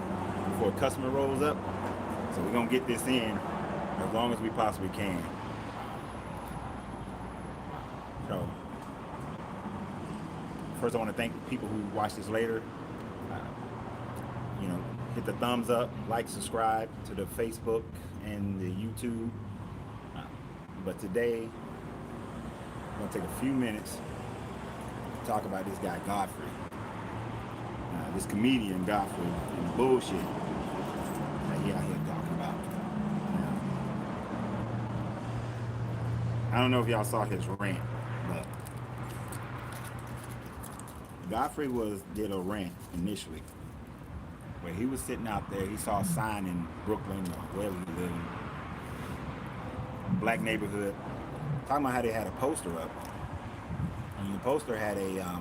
before a customer rolls up. So we're gonna get this in as long as we possibly can. So first I want to thank people who watch this later. Uh, you know, hit the thumbs up, like, subscribe to the Facebook and the YouTube. Uh, but today I'm gonna take a few minutes to talk about this guy Godfrey. This comedian Godfrey and the bullshit that he out here talking about. Now, I don't know if y'all saw his rant, but Godfrey did a rant initially where he was sitting out there. He saw a sign in Brooklyn or wherever he lived, black neighborhood, talking about how they had a poster up, and the poster had a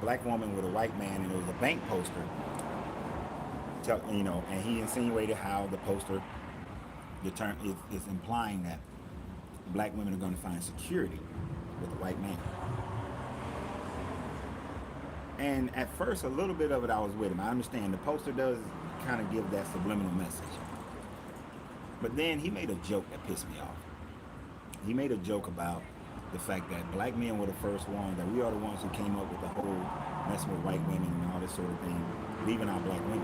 black woman with a white man, and it was a bank poster. And he insinuated how the poster is implying that black women are going to find security with a white man. And at first, a little bit of it I was with him. I understand the poster does kind of give that subliminal message. But then he made a joke that pissed me off. He made a joke about the fact that black men were the first ones, that we are the ones who came up with the whole messing with white women and all this sort of thing, leaving our black women.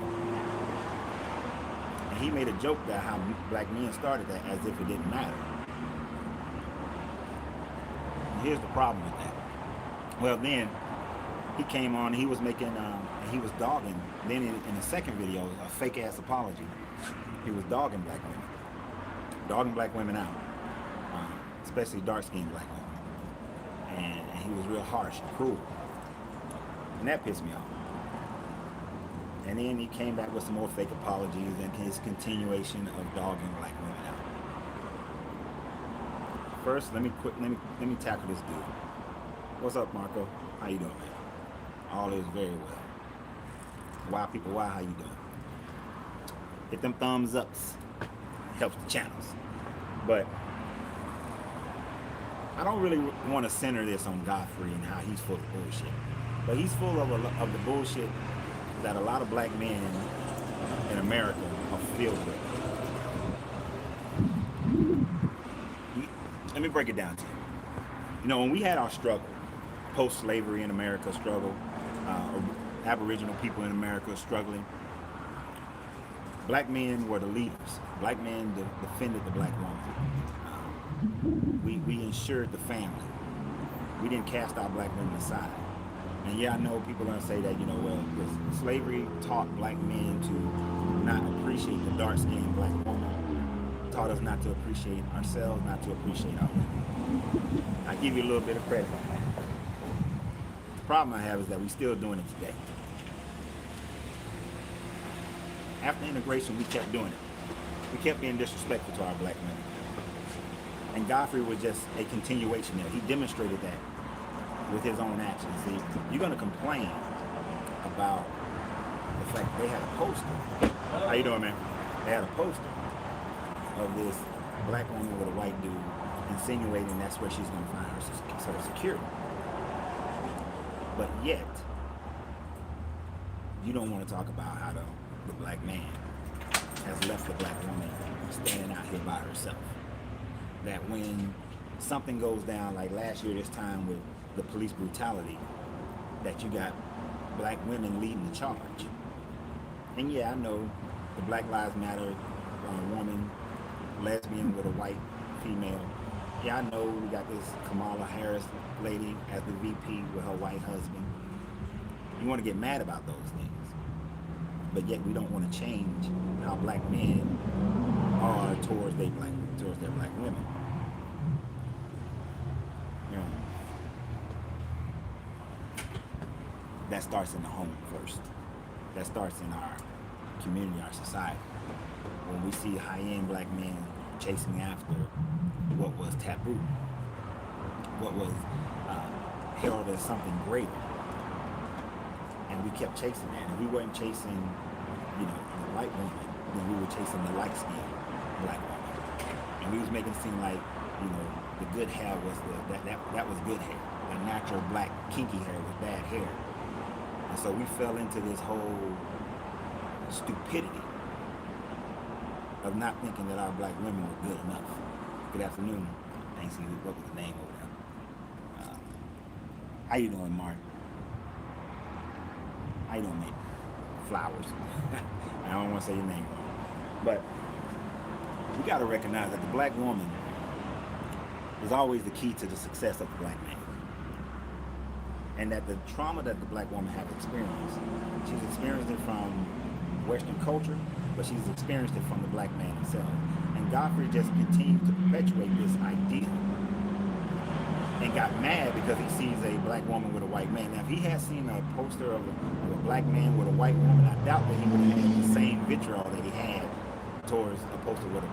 And he made a joke that how black men started that as if it didn't matter. And here's the problem with that. Well, then he came on, he was making, he was dogging, then in the second video, a fake ass apology, he was dogging black women out, especially dark-skinned black women. And he was real harsh and cruel. And that pissed me off. And then he came back with some more fake apologies and his continuation of dogging black women out. First, let me tackle this dude. What's up, Marco? How you doing, man? All is very well. Why people, why, how you doing? Hit them thumbs ups. Helps the channels. But I don't really want to center this on Godfrey and how he's full of bullshit. But he's full of the bullshit that a lot of black men in America are filled with. Let me break it down to you. You know, when we had our struggle, post-slavery in America struggle, Aboriginal people in America struggling, black men were the leaders. Black men defended the black woman. We ensured the family. We didn't cast our black women aside. And yeah, I know people are going to say that, slavery taught black men to not appreciate the dark-skinned black woman. Taught us not to appreciate ourselves, not to appreciate our women. I give you a little bit of credit on that. The problem I have is that we're still doing it today. After integration, we kept doing it. We kept being disrespectful to our black women. And Godfrey was just a continuation there. He demonstrated that with his own actions. See, you're going to complain about the fact that they had a poster. How you doing, man? They had a poster of this black woman with a white dude insinuating that's where she's going to find her security. But yet, you don't want to talk about how the black man has left the black woman standing out here by herself. That when something goes down, like last year this time with the police brutality, that you got black women leading the charge. And yeah, I know the Black Lives Matter woman, lesbian with a white female. Yeah, I know we got this Kamala Harris lady as the VP with her white husband. You want to get mad about those things, but yet we don't want to change how black men are towards their black women. That starts in the home first. That starts in our community, our society. When we see high-end black men chasing after what was taboo, what was heralded as something greater, and we kept chasing that. And we weren't chasing, the white woman, then we were chasing the light-skinned black woman. And we was making it seem like, the good hair was that was good hair. The natural black kinky hair was bad hair. And so we fell into this whole stupidity of not thinking that our black women were good enough. Good afternoon. Thanks. What was the name over there? How you doing, Mark? How you doing, mate? Flowers. I don't want to say your name wrong. But we got to recognize that the black woman is always the key to the success of the black man. And that the trauma that the black woman has experienced, she's experienced it from Western culture, but she's experienced it from the black man himself. And Godfrey just continued to perpetuate this idea and got mad because he sees a black woman with a white man. Now, if he had seen a poster of a black man with a white woman, I doubt that he would have had the same vitriol that he had towards a poster with a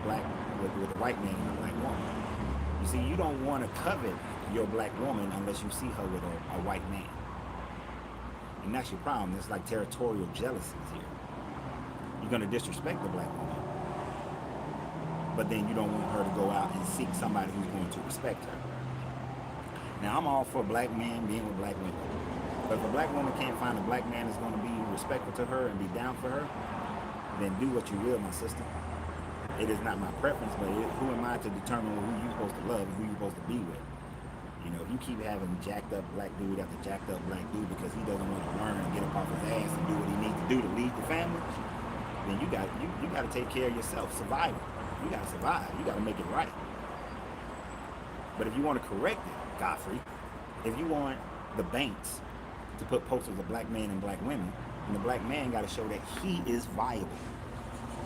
white man and a black woman. You see, you don't want to covet your black woman unless you see her with a white man. And that's your problem. It's like territorial jealousies here. You're going to disrespect the black woman, but then you don't want her to go out and seek somebody who's going to respect her. Now, I'm all for black men being with black women. But if a black woman can't find a black man that's going to be respectful to her and be down for her, then do what you will, my sister. It is not my preference, but who am I to determine who you're supposed to love and who you're supposed to be with? You know, if you keep having jacked up black dude after jacked up black dude because he doesn't want to learn and get up off his ass and do what he needs to do to lead the family, then you got to take care of yourself, survival. You got to survive. You got to make it right. But if you want to correct it, Godfrey, if you want the banks to put posters of black men and black women, and the black man got to show that he is viable,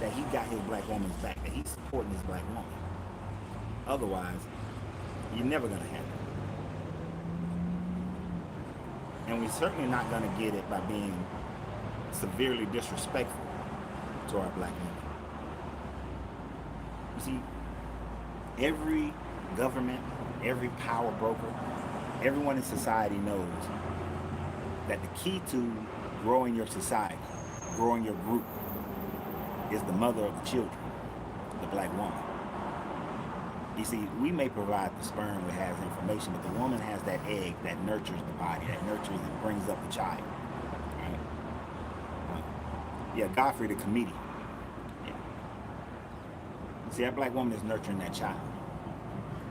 that he got his black woman's back, that he's supporting his black woman. Otherwise, you're never going to have it. And we're certainly not going to get it by being severely disrespectful to our black women. You see, every government, every power broker, everyone in society knows that the key to growing your society, growing your group, is the mother of the children, the black woman. You see, we may provide the sperm that has information, but the woman has that egg that nurtures the body, that nurtures and brings up the child. Right? Yeah, Godfrey the comedian. Yeah. See, that black woman is nurturing that child.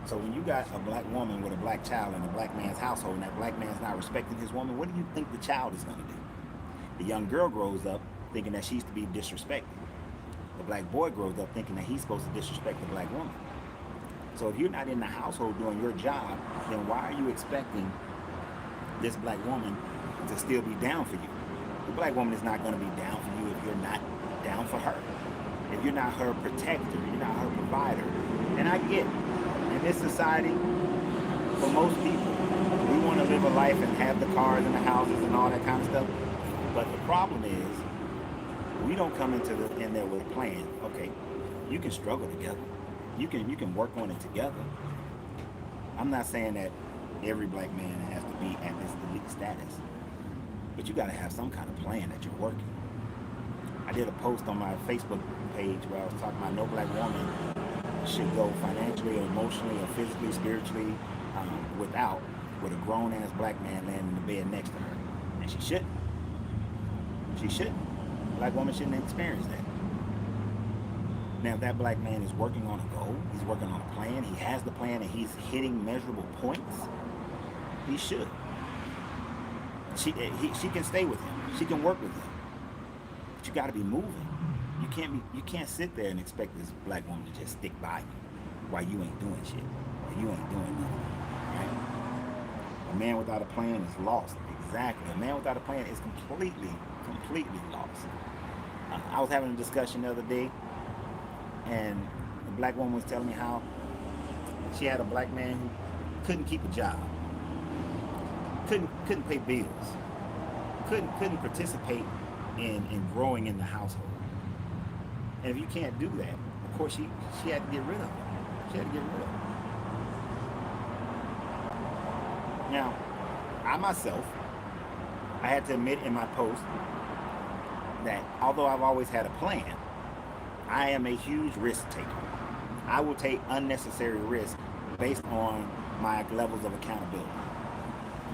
So when you got a black woman with a black child in a black man's household and that black man's not respecting his woman, what do you think the child is going to do? The young girl grows up thinking that she's to be disrespected. The black boy grows up thinking that he's supposed to disrespect the black woman. So if you're not in the household doing your job, then why are you expecting this black woman to still be down for you? The black woman is not going to be down for you if you're not down for her. If you're not her protector, you're not her provider. And I get it. In this society, for most people, we want to live a life and have the cars and the houses and all that kind of stuff. But the problem is, we don't come in there with a plan. Okay, you can struggle together. You can work on it together. I'm not saying that every black man has to be at this elite status, but you got to have some kind of plan that you're working. I did a post on my Facebook page where I was talking about no black woman should go financially or emotionally or physically, spiritually with a grown-ass black man laying in the bed next to her. And she shouldn't. She shouldn't. A black woman shouldn't experience that. Now, if that black man is working on a goal, he's working on a plan, he has the plan, and he's hitting measurable points, he should. She can stay with him. She can work with him. But you got to be moving. You can't sit there and expect this black woman to just stick by you while you ain't doing shit, or you ain't doing nothing. Right? A man without a plan is lost. Exactly. A man without a plan is completely lost. I was having a discussion the other day, and the black woman was telling me how she had a black man who couldn't keep a job, couldn't pay bills, couldn't participate in growing in the household. And if you can't do that, of course she had to get rid of him. She had to get rid of him. Now, I myself, I had to admit in my post that although I've always had a plan, I am a huge risk taker. I will take unnecessary risk based on my levels of accountability.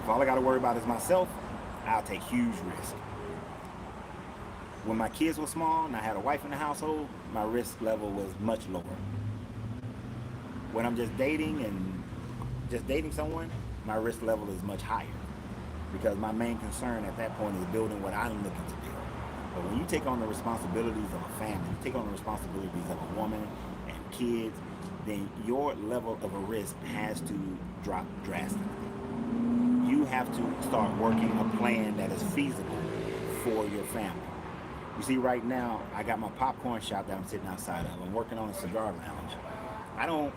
If all I got to worry about is myself, I'll take huge risk. When my kids were small and I had a wife in the household, my risk level was much lower. When I'm just dating someone, my risk level is much higher, because my main concern at that point is building what I'm looking to build. But when you take on the responsibilities of a family, you take on the responsibilities of a woman and kids, then your level of a risk has to drop drastically. You have to start working a plan that is feasible for your family. You see, right now, I got my popcorn shop that I'm sitting outside of. I'm working on a cigar lounge. I don't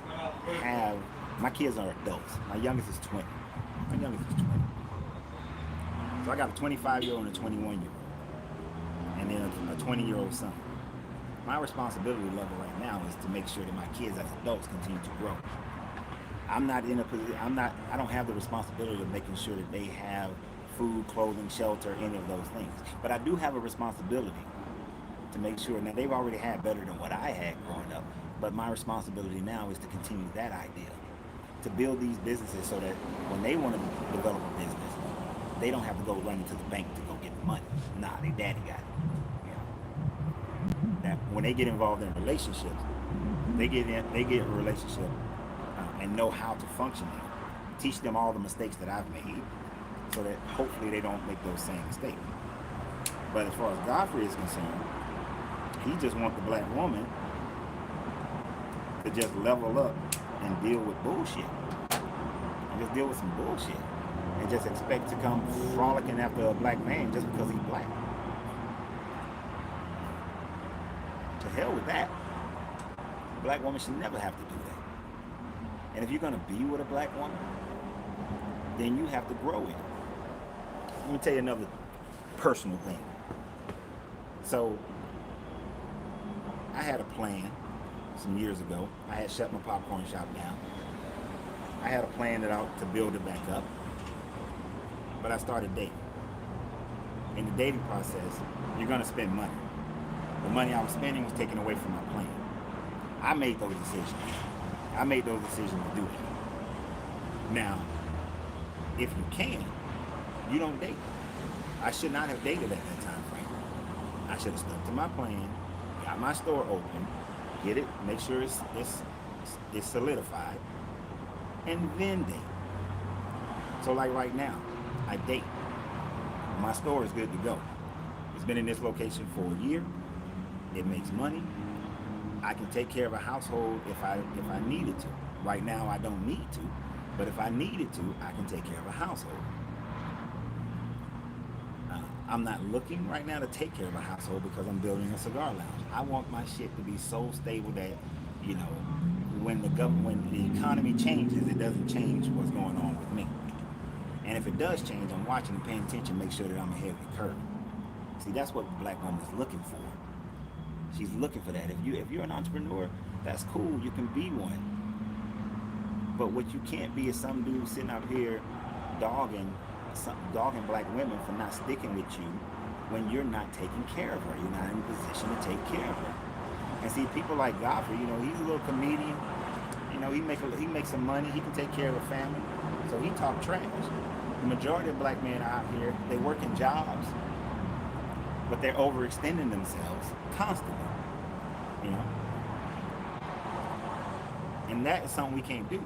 have, my kids are adults. My youngest is 20. So I got a 25-year-old and a 21-year-old. And then a 20-year-old son. My responsibility level right now is to make sure that my kids as adults continue to grow. I don't have the responsibility of making sure that they have food, clothing, shelter, any of those things. But I do have a responsibility to make sure, now they've already had better than what I had growing up, but my responsibility now is to continue that idea, to build these businesses so that when they want to develop a business, they don't have to go running to the bank to go get the money. Nah, their daddy got it. You know? Now, when they get involved in relationships, they get a relationship and know how to function in it. Teach them all the mistakes that I've made, so that hopefully they don't make those same mistakes. But as far as Godfrey is concerned, he just wants the black woman to just level up and deal with bullshit. And just deal with some bullshit. And just expect to come frolicking after a black man just because he's black. To hell with that. A black woman should never have to do that. And if you're going to be with a black woman, then you have to grow in it. Let me tell you another personal thing. So, I had a plan some years ago. I had shut my popcorn shop down. I had a plan to build it back up. But I started dating. In the dating process, you're going to spend money. The money I was spending was taken away from my plan. I made those decisions. I made those decisions to do it. Now, if you can, you don't date. I should not have dated at that time frame. I should have stuck to my plan, got my store open, get it, make sure it's solidified, and then date. So like right now, I date. My store is good to go. It's been in this location for a year. It makes money. I can take care of a household if I needed to. Right now, I don't need to, but if I needed to, I can take care of a household. I'm not looking right now to take care of a household because I'm building a cigar lounge. I want my shit to be so stable that, you know, when the economy changes, it doesn't change what's going on with me. And if it does change, I'm watching and paying attention, make sure that I'm ahead of the curve. See, that's what the black woman is looking for. She's looking for that. If you're an entrepreneur, that's cool. You can be one. But what you can't be is some dude sitting up here dogging black women for not sticking with you when you're not taking care of her. You're not in a position to take care of her. And see, people like Godfrey, you know, he's a little comedian. You know, he makes some money. He can take care of a family. So he talk trash. The majority of black men out here, they work in jobs, but they're overextending themselves constantly. You know? And that is something we can't do.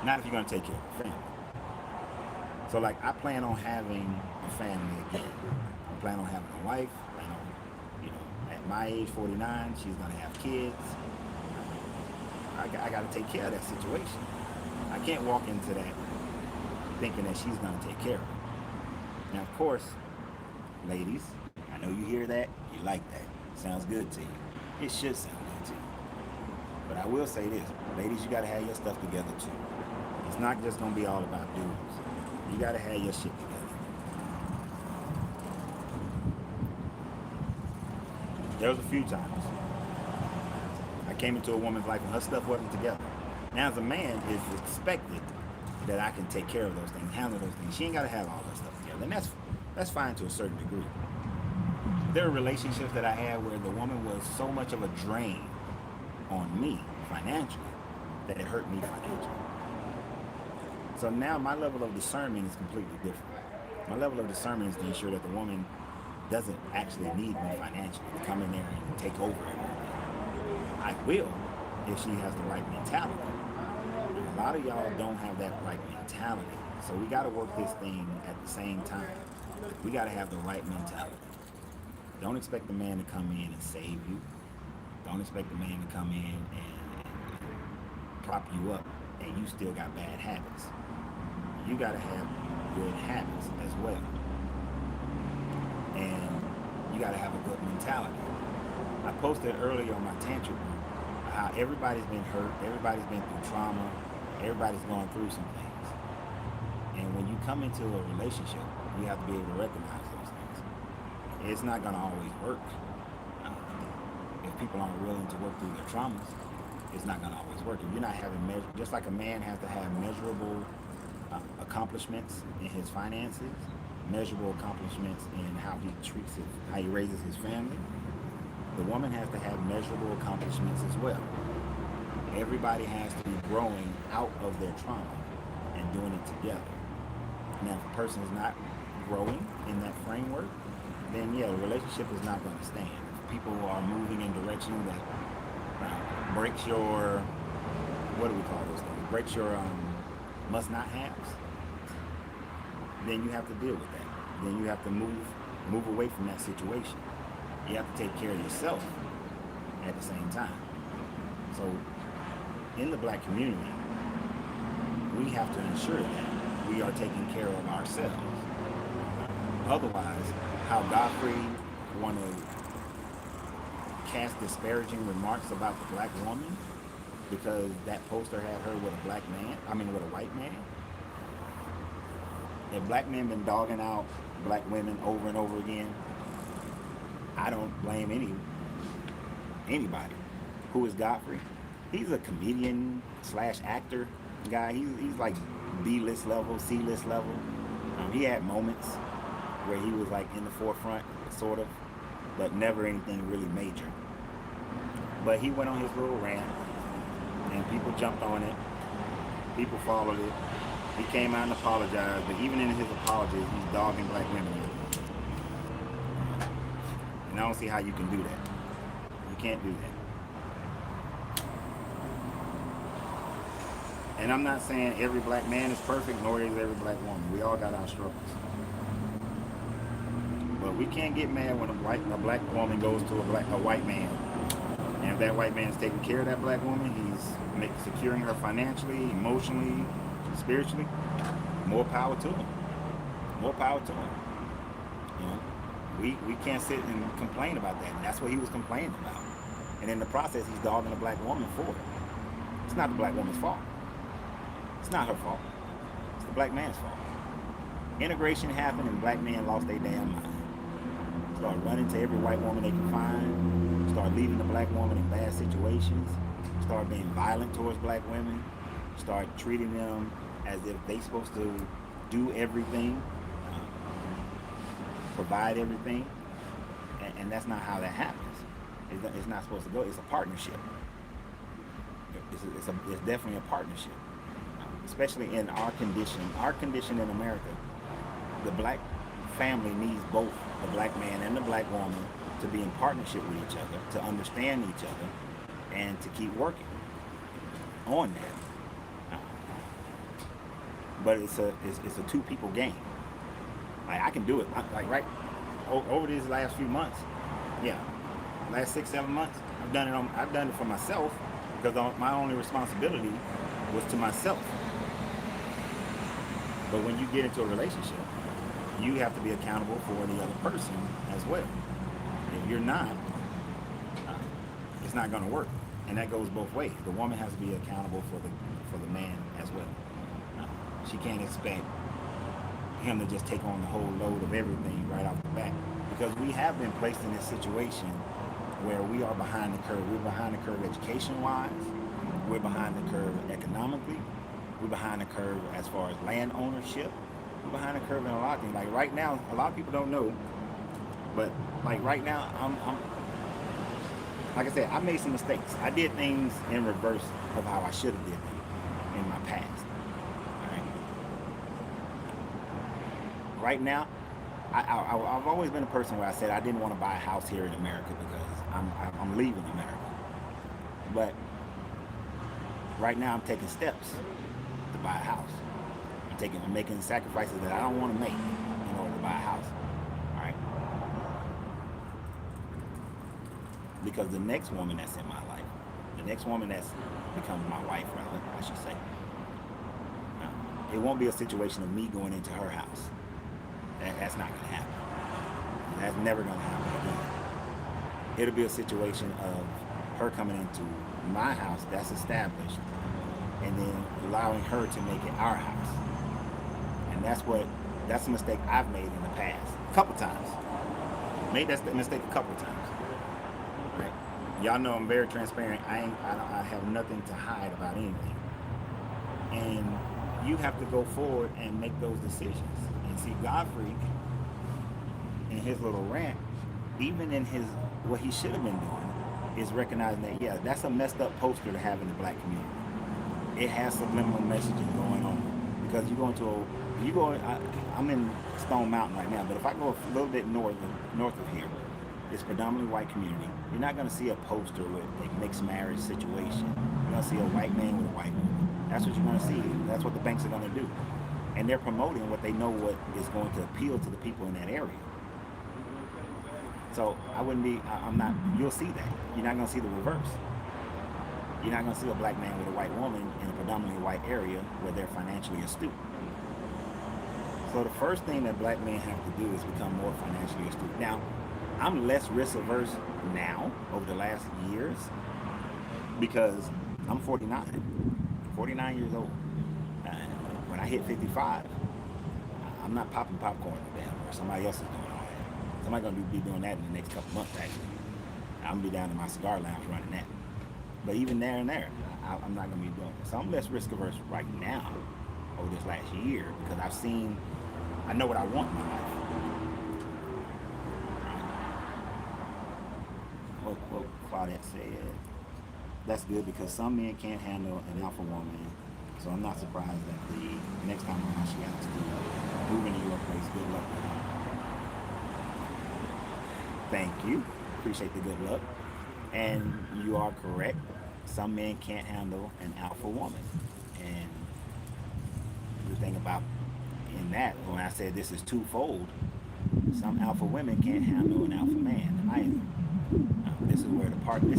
Not if you're going to take care of a family. So like, I plan on having a family again. I plan on having a wife. I plan on, you know, at my age, 49, she's going to have kids. I got to take care of that situation. I can't walk into that thinking that she's going to take care of it. Now, of course, ladies, I know you hear that. You like that. Sounds good to you. It should sound good to you. But I will say this. Ladies, you got to have your stuff together, too. It's not just going to be all about dudes. You got to have your shit together. There was a few times I came into a woman's life and her stuff wasn't together. Now, as a man, it's expected that I can take care of those things, handle those things. She ain't got to have all that stuff together. And that's fine to a certain degree. There are relationships that I had where the woman was so much of a drain on me financially that it hurt me financially. So now my level of discernment is completely different. My level of discernment is to ensure that the woman doesn't actually need me financially to come in there and take over everything. I will if she has the right mentality. And a lot of y'all don't have that right mentality. So we got to work this thing at the same time. We got to have the right mentality. Don't expect the man to come in and save you. Don't expect the man to come in and prop you up and you still got bad habits. You got to have good habits as well. And you got to have a good mentality. I posted earlier on my tantric group how everybody's been hurt, everybody's been through trauma, everybody's going through some things. And when you come into a relationship, you have to be able to recognize those things. It's not going to always work. If people aren't willing to work through their traumas, it's not going to always work. If you're not having just like a man has to have measurable accomplishments in his finances, measurable accomplishments in how he treats it, how he raises his family, the woman has to have measurable accomplishments as well. Everybody has to be growing out of their trauma and doing it together. Now, if a person is not growing in that framework, then yeah, the relationship is not going to stand. If people are moving in direction that breaks your, what do we call those things? Breaks your must not haves, then you have to deal with that. Then you have to move away from that situation. You have to take care of yourself at the same time. So in the black community, we have to ensure that we are taking care of ourselves. Otherwise, how Godfrey want to cast disparaging remarks about the black woman because that poster had her with with a white man. If black men been dogging out black women over and over again, I don't blame anybody. Who is Godfrey? He's a comedian / actor guy. He's like B-list level, C-list level. He had moments where he was like in the forefront, sort of, but never anything really major. But he went on his little rant, and people jumped on it. People followed it. He came out and apologized, but even in his apologies, he's dogging black women. And I don't see how you can do that. You can't do that. And I'm not saying every black man is perfect, nor is every black woman. We all got our struggles. But we can't get mad when a black woman goes to a white man. And if that white man is taking care of that black woman, he's securing her financially, emotionally, spiritually, more power to him. More power to him. You know, we can't sit and complain about that. And that's what he was complaining about. And in the process, he's dogging the black woman for it. It's not the black woman's fault. It's not her fault. It's the black man's fault. Integration happened and black men lost their damn mind. Start running to every white woman they can find. Start leaving the black woman in bad situations. Start being violent towards black women. Start treating them as if they're supposed to do everything, provide everything. And that's not how that happens. It's not supposed to go. It's a partnership. It's definitely a partnership. Especially in our condition in America, the black family needs both the black man and the black woman to be in partnership with each other, to understand each other, and to keep working on that. But it's a two people game. Like, I can do it. Over these last few months, last 6-7 months, I've done it for myself because my only responsibility was to myself. But when you get into a relationship, you have to be accountable for the other person as well. If you're not, it's not going to work. And that goes both ways. The woman has to be accountable for the man as well. She can't expect him to just take on the whole load of everything right off the bat, because we have been placed in this situation where we are behind the curve. We're behind the curve education-wise. We're behind the curve economically. We're behind the curve as far as land ownership. We're behind the curve in a lot of things. Like right now, a lot of people don't know, but like right now, I'm like I said, I made some mistakes. I did things in reverse of how I should have did them in my past. All right. Right now, I've always been a person where I said I didn't want to buy a house here in America because I'm leaving America. But right now I'm taking steps to buy a house. I'm making sacrifices that I don't want to make in order to buy a house. All right. Because the next woman that's in my life, the next woman that's becomes my wife, rather, I should say, it won't be a situation of me going into her house. That's not going to happen. That's never going to happen again. It'll be a situation of her coming into my house that's established and then allowing her to make it our house. And that's a mistake I've made in the past. A couple times. Made that mistake a couple times. Right? Y'all know I'm very transparent. I have nothing to hide about anything. And you have to go forward and make those decisions. And see, Godfrey, in his little rant, even in his what he should have been doing, is recognizing that, yeah, that's a messed up poster to have in the black community. It has subliminal messaging going on. Because I'm in Stone Mountain right now, but if I go a little bit north of here, it's predominantly white community. You're not going to see a poster with a mixed marriage situation. You're going to see a white man with a white woman. That's what you're going to see. That's what the banks are going to do. And they're promoting what they know what is going to appeal to the people in that area. So you'll see that. You're not going to see the reverse. You're not going to see a black man with a white woman in a predominantly white area where they're financially astute. So the first thing that black men have to do is become more financially astute. Now, I'm less risk averse now over the last years because I'm 49 years old. When I hit 55, I'm not popping popcorn down or somebody else is doing all that. Somebody's going to be doing that in the next couple months, actually. I'm going to be down in my cigar lounge running that. But even there, I'm not going to be doing it. So I'm less risk averse right now over this last year because I know what I want in my life. What Claudette said, that's good because some men can't handle an alpha woman. So I'm not surprised that the next time around she has to move into your place. Good luck with her. Thank you. Appreciate the good luck. And you are correct. Some men can't handle an alpha woman. And the thing about in that, when I said this is twofold, some alpha women can't handle an alpha man either. This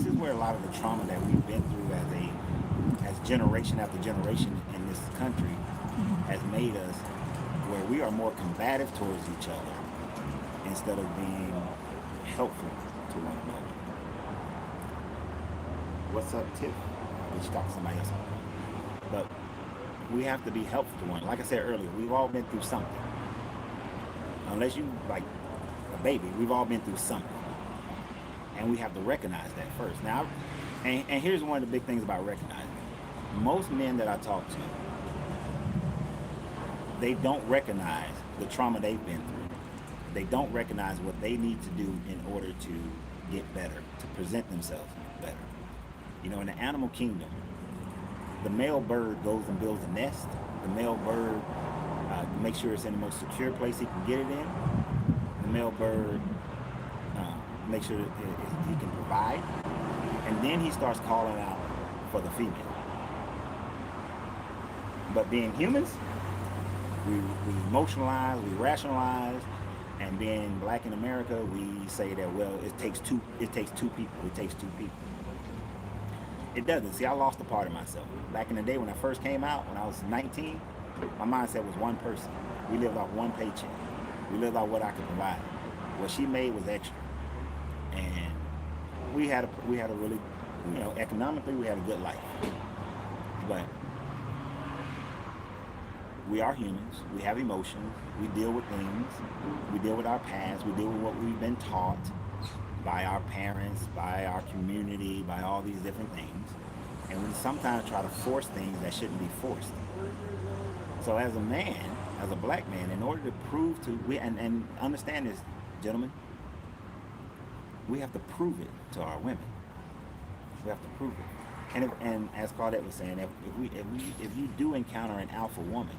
is where a lot of the trauma that we've been through as generation after generation in this country has made us where we are more combative towards each other instead of being helpful to one another. What's up, Tiff? I just talked to somebody else. But we have to be helpful to one. Like I said earlier, we've all been through something. Unless you like a baby, we've all been through something. And we have to recognize that first. Now, and here's one of the big things about recognizing. Most men that I talk to, they don't recognize the trauma they've been through. They don't recognize what they need to do in order to get better, to present themselves better. You know, in the animal kingdom, the male bird goes and builds a nest. The male bird makes sure it's in the most secure place he can get it in. The male bird makes sure that he can provide. And then he starts calling out for the female. But being humans, we emotionalize, we rationalize, and being black in America, we say that, well, it takes two people. It doesn't. See, I lost a part of myself. Back in the day when I first came out, when I was 19, my mindset was one person. We lived off one paycheck. We lived off what I could provide. What she made was extra. And we had a really, economically we had a good life. But we are humans. We have emotions. We deal with things. We deal with our past. We deal with what we've been taught by our parents, by our community, by all these different things. And we sometimes try to force things that shouldn't be forced. So as a man, as a black man, in order to prove to, and understand this, gentlemen, we have to prove it to our women. We have to prove it. And as Claudette was saying, if you do encounter an alpha woman,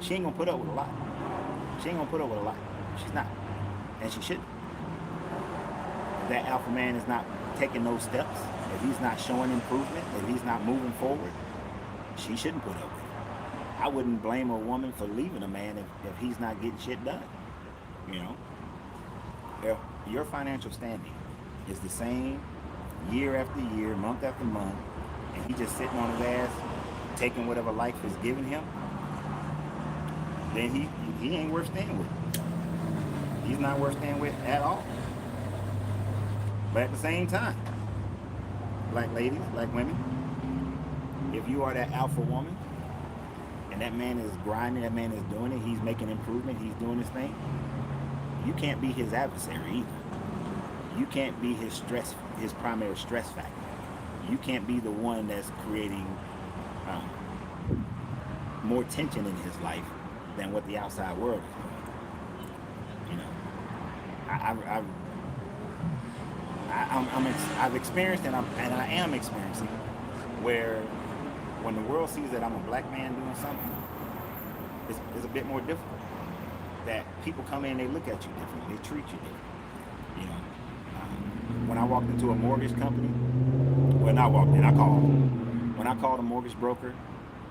she ain't gonna put up with a lot. She ain't gonna put up with a lot. She's not, and she shouldn't. If that alpha man is not taking those steps, if he's not showing improvement, if he's not moving forward, she shouldn't put up with it. I wouldn't blame a woman for leaving a man if he's not getting shit done. You know, if your financial standing is the same year after year, month after month, and he just sitting on his ass, taking whatever life is giving him, then he ain't worth staying with. He's not worth staying with at all. But at the same time, black ladies, black women, if you are that alpha woman, and that man is grinding, that man is doing it, he's making improvement, he's doing his thing, you can't be his adversary either. You can't be his primary stress factor. You can't be the one that's creating more tension in his life than what the outside world is doing. You know, I've experienced and I am experiencing where when the world sees that I'm a black man doing something, it's a bit more difficult. That people come in, they look at you differently, they treat you different. You know, when I walked into a mortgage company, when I called a mortgage broker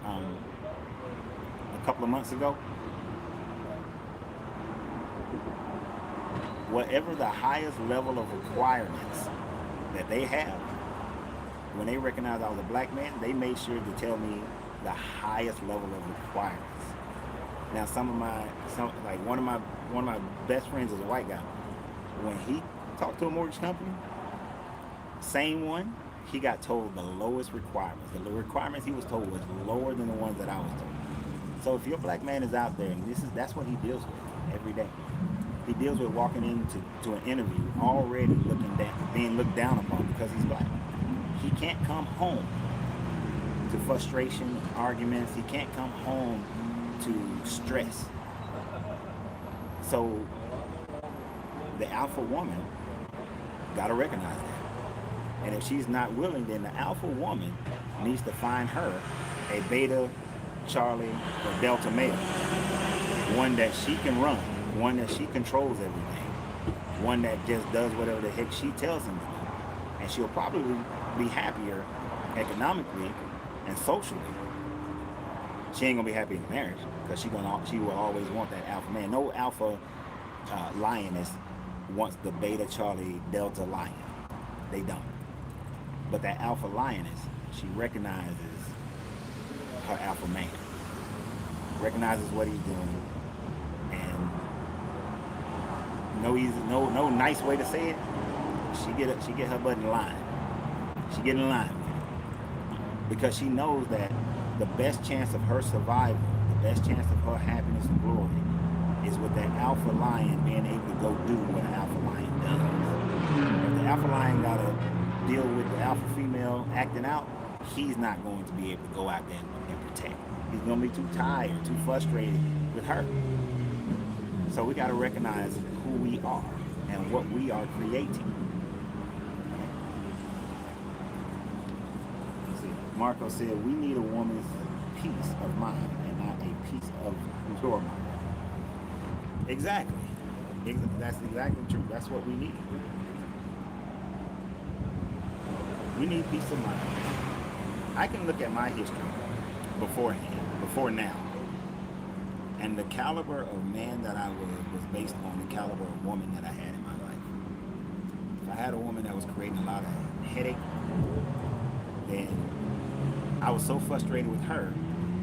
a couple of months ago, whatever the highest level of requirements that they have, when they recognized I was a black man, they made sure to tell me the highest level of requirements. Now, one of my best friends is a white guy. When he talked to a mortgage company, same one, he got told the lowest requirements. The requirements he was told was lower than the ones that I was told. So if your black man is out there, and that's what he deals with every day. He deals with walking into an interview already being looked down upon because he's black. He can't come home to frustration, arguments. He can't come home to stress. So the alpha woman got to recognize that. And if she's not willing, then the alpha woman needs to find her a beta, Charlie, or delta male. One that she can run, one that she controls everything, one that just does whatever the heck she tells him to do. And she'll probably be happier economically and socially. She ain't gonna be happy in marriage because she will always want that alpha man. No alpha lioness wants the beta, Charlie, delta lion. They don't. But that alpha lioness, she recognizes her alpha man, recognizes what he's doing, and no nice way to say it. She get her butt in line. She get in line because she knows that the best chance of her survival, the best chance of her happiness and glory, is with that alpha lion being able to go do what an alpha lion does. If the alpha lion gotta deal with the alpha female acting out, he's not going to be able to go out there and protect. He's gonna be too tired, too frustrated with her. So we gotta recognize who we are and what we are creating. Marco said, we need a woman's peace of mind and not a piece of your mind. Exactly. That's exactly true. That's what we need. We need peace of mind. I can look at my history before now, and the caliber of man that I was based on the caliber of woman that I had in my life. If I had a woman that was creating a lot of headache, then I was so frustrated with her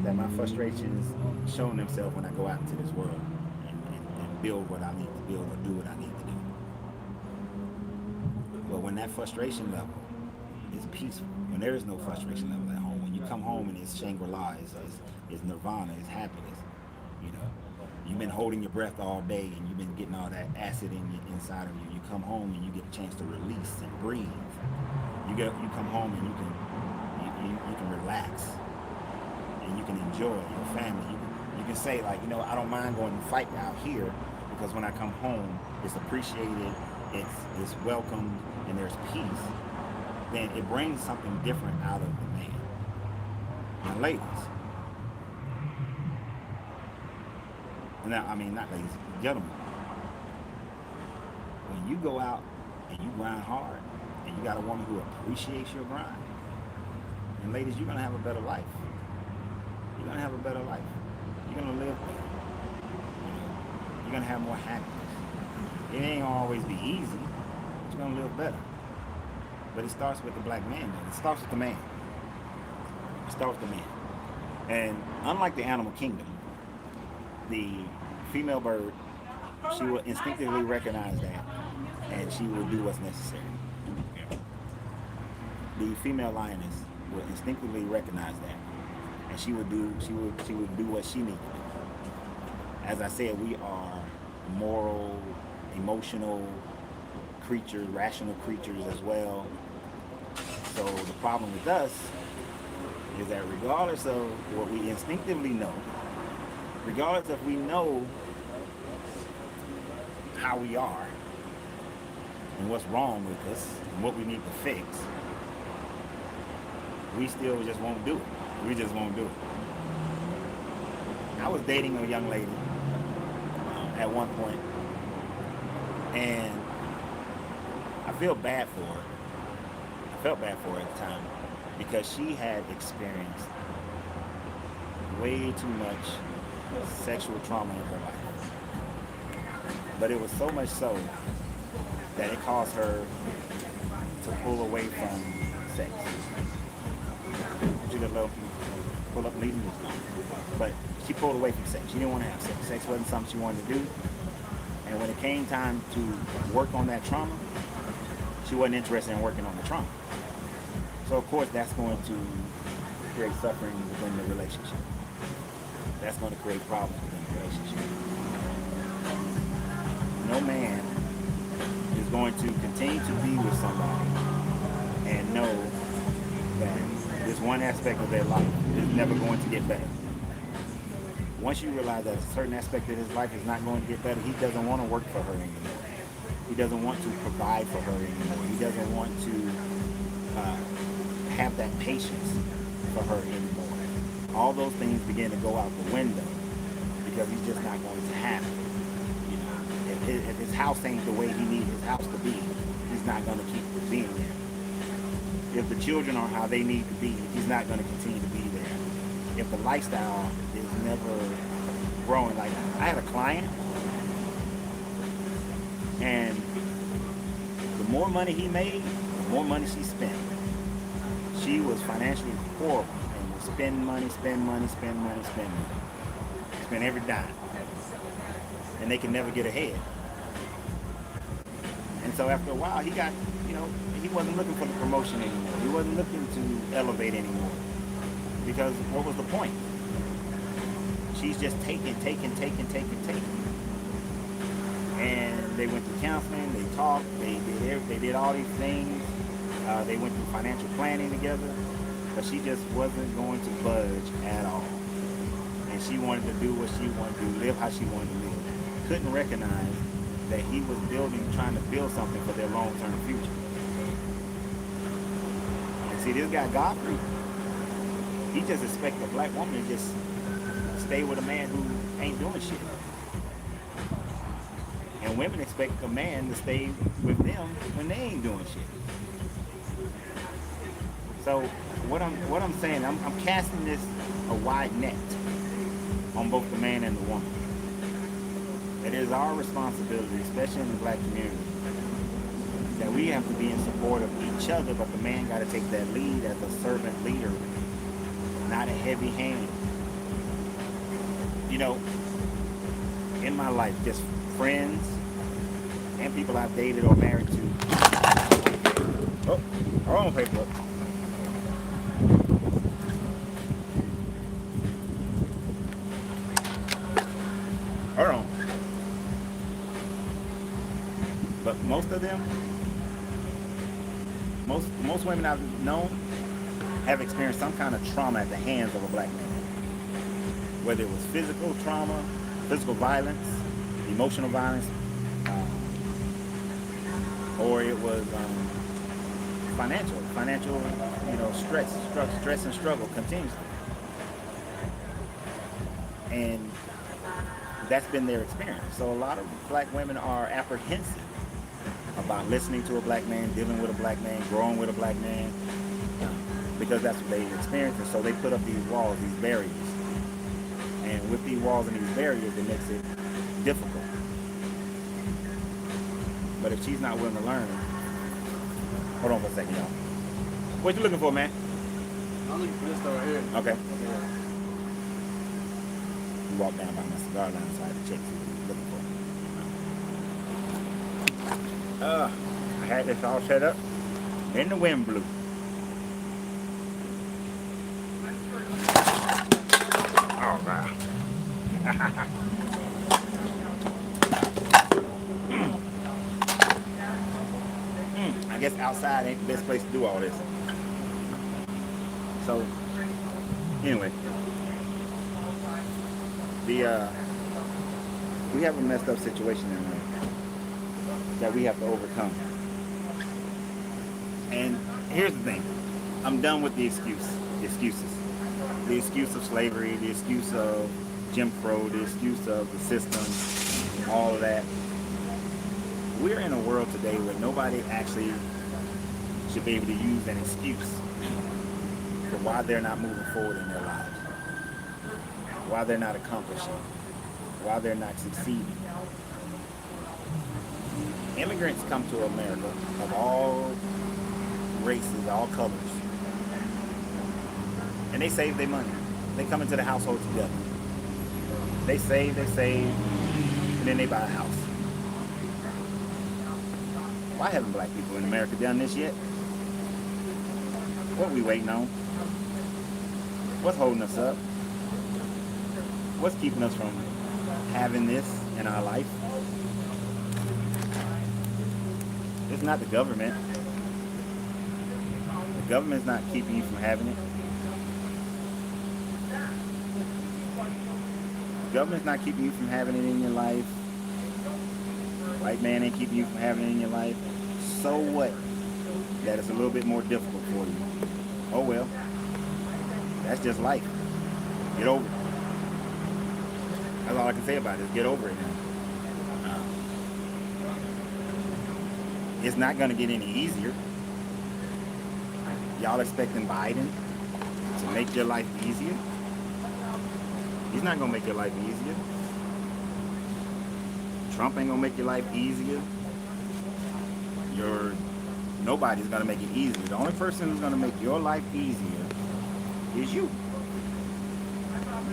that my frustrations shown themselves when I go out into this world and build what I need to build or do what I need to do. But when that frustration level is peaceful, when there is no frustration level at home, when you come home and it's Shangri-La, it's nirvana, it's happiness, you know. You've been holding your breath all day and you've been getting all that acid inside of you. You come home and you get a chance to release and breathe. You come home and you can relax and you can enjoy your family. You can say, like, you know, I don't mind going and fight out here because when I come home, it's appreciated, it's welcomed, and there's peace. Then it brings something different out of the man. Now, ladies, Now, I mean, not ladies, gentlemen. When you go out and you grind hard, and you got a woman who appreciates your grind, and ladies, you're gonna have a better life. You're gonna have a better life. You're gonna live better. You know, you're gonna have more happiness. It ain't gonna always be easy, but you're gonna live better. But it starts with the black man, though. It starts with the man. It starts with the man. And unlike the animal kingdom, the female bird, she will instinctively recognize that, and she will do what's necessary. The female lioness will instinctively recognize that, and she would do what she needs to do. As I said, we are moral, emotional creatures, rational creatures as well. So the problem with us is that regardless of what we instinctively know, regardless if we know how we are and what's wrong with us and what we need to fix, we still just won't do it. We just won't do it. I was dating a young lady at one point, and I felt bad for her. I felt bad for her at the time because she had experienced way too much sexual trauma in her life. But it was so much so that it caused her to pull away from sex. She could pull up leading, but she pulled away from sex. She didn't want to have sex. Sex wasn't something she wanted to do. And when it came time to work on that trauma, she wasn't interested in working on the trauma. So of course that's going to create suffering within the relationship. That's going to create problems within the relationship. No man is going to continue to be with somebody and know that this one aspect of their life is never going to get better. Once you realize that a certain aspect of his life is not going to get better, he doesn't want to work for her anymore. He doesn't want to provide for her anymore. He doesn't want to have that patience for her anymore. All those things begin to go out the window because he's just not going to have it. You know, if his house ain't the way he needs his house to be, he's not going to keep being there. If the children are how they need to be, he's not going to continue to be there. If the lifestyle is never growing, like I had a client, and the more money he made, the more money she spent. She was financially horrible and would spend money, spend every dime, and they could never get ahead. And so after a while, he got, he wasn't looking for the promotion anymore. He wasn't looking to elevate anymore. Because what was the point? She's just taking. And they went to counseling, they talked, they did all these things. They went through financial planning together, but she just wasn't going to budge at all. And she wanted to do what she wanted to do, live how she wanted to live. Couldn't recognize that he was trying to build something for their long-term future. And see, this guy Godfrey, he just expects a black woman to just stay with a man who ain't doing shit. And women expect a man to stay with them when they ain't doing shit. So what I'm saying, I'm casting this a wide net on both the man and the woman. It is our responsibility, especially in the black community, that we have to be in support of each other, but the man got to take that lead as a servant leader, not a heavy hand. In my life, just friends and people I've dated or married to. Oh, wrong paper. Hold on. But most of them, most women I've known have experienced some kind of trauma at the hands of a black man. Whether it was physical trauma, physical violence, emotional violence, or it was financial, stress and struggle continuously. And that's been their experience. So a lot of black women are apprehensive about listening to a black man, dealing with a black man, growing with a black man, because that's what they experience. And so they put up these walls, these barriers. And with these walls and these barriers, it makes it difficult. But if she's not willing to learn, hold on for a second, y'all. What you looking for, man? I'm looking for this over here. Okay. You walk down by my cigar lounge side to check see what you're looking for. I had this all set up, then the wind blew. Oh, wow. I guess outside ain't the best place to do all this. So, anyway, we have a messed up situation in there that we have to overcome. And here's the thing, I'm done with the excuses. The excuse of slavery, the excuse of Jim Crow, the excuse of the system, all of that. We're in a world today where nobody actually should be able to use an excuse for why they're not moving forward in their lives, why they're not accomplishing, why they're not succeeding. Immigrants come to America of all races, all colors, and they save their money. They come into the household together. They save, and then they buy a house. Why haven't black people in America done this yet? What are we waiting on? What's holding us up? What's keeping us from having this in our life? It's not the government. The government's not keeping you from having it. The government's not keeping you from having it in your life. White man ain't keeping you from having it in your life. So what? That it's a little bit more difficult for you. Oh well. That's just life. Get over it. That's all I can say about it is get over it now. It's not going to get any easier. Y'all expecting Biden to make your life easier? He's not going to make your life easier. Trump ain't going to make your life easier. Nobody's going to make it easier. The only person who's going to make your life easier is you.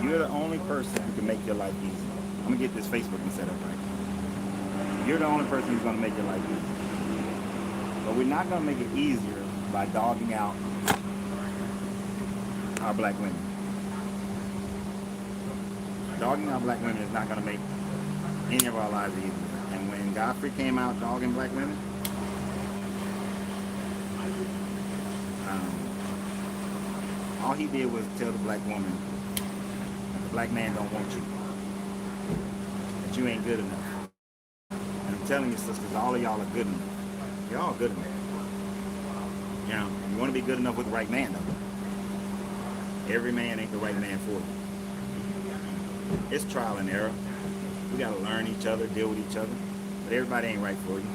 You're the only person who can make your life easier. I'm going to get this Facebook set up right. You're the only person who's going to make your life easier. But we're not going to make it easier by dogging out our black women. Dogging out black women is not going to make any of our lives easier. And when Godfrey came out dogging black women, all he did was tell the black woman, the black man don't want you, that you ain't good enough. And I'm telling you, sisters, all of y'all are good enough. You're all good enough. You know, you want to be good enough with the right man, though. Every man ain't the right man for you. It's trial and error. We got to learn each other, deal with each other. But everybody ain't right for you.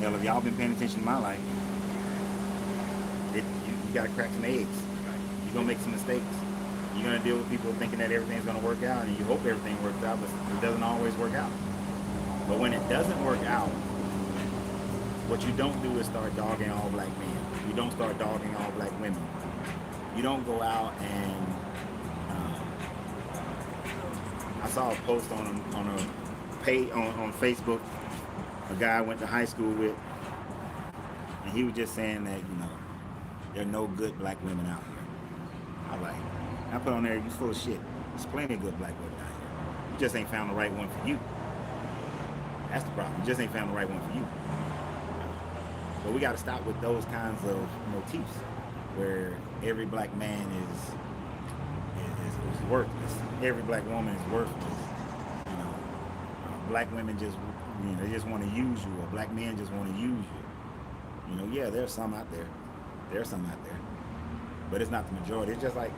Hell, if y'all been paying attention to my life, you got to crack some eggs. You're going to make some mistakes. You're going to deal with people thinking that everything's going to work out, and you hope everything works out, but it doesn't always work out. But when it doesn't work out, what you don't do is start dogging all black men. You don't start dogging all black women. You don't go out and I saw a post on a page on Facebook. A guy I went to high school with, and he was just saying that there are no good black women out here. I put on there, you full of shit. There's plenty of good black women out here. You just ain't found the right one for you. That's the problem. You just ain't found the right one for you. But we got to stop with those kinds of motifs where every black man is worthless. Every black woman is worthless. Black women just, they just want to use you, or black men just want to use you. Yeah, there's some out there. There's some out there. But it's not the majority. It's just like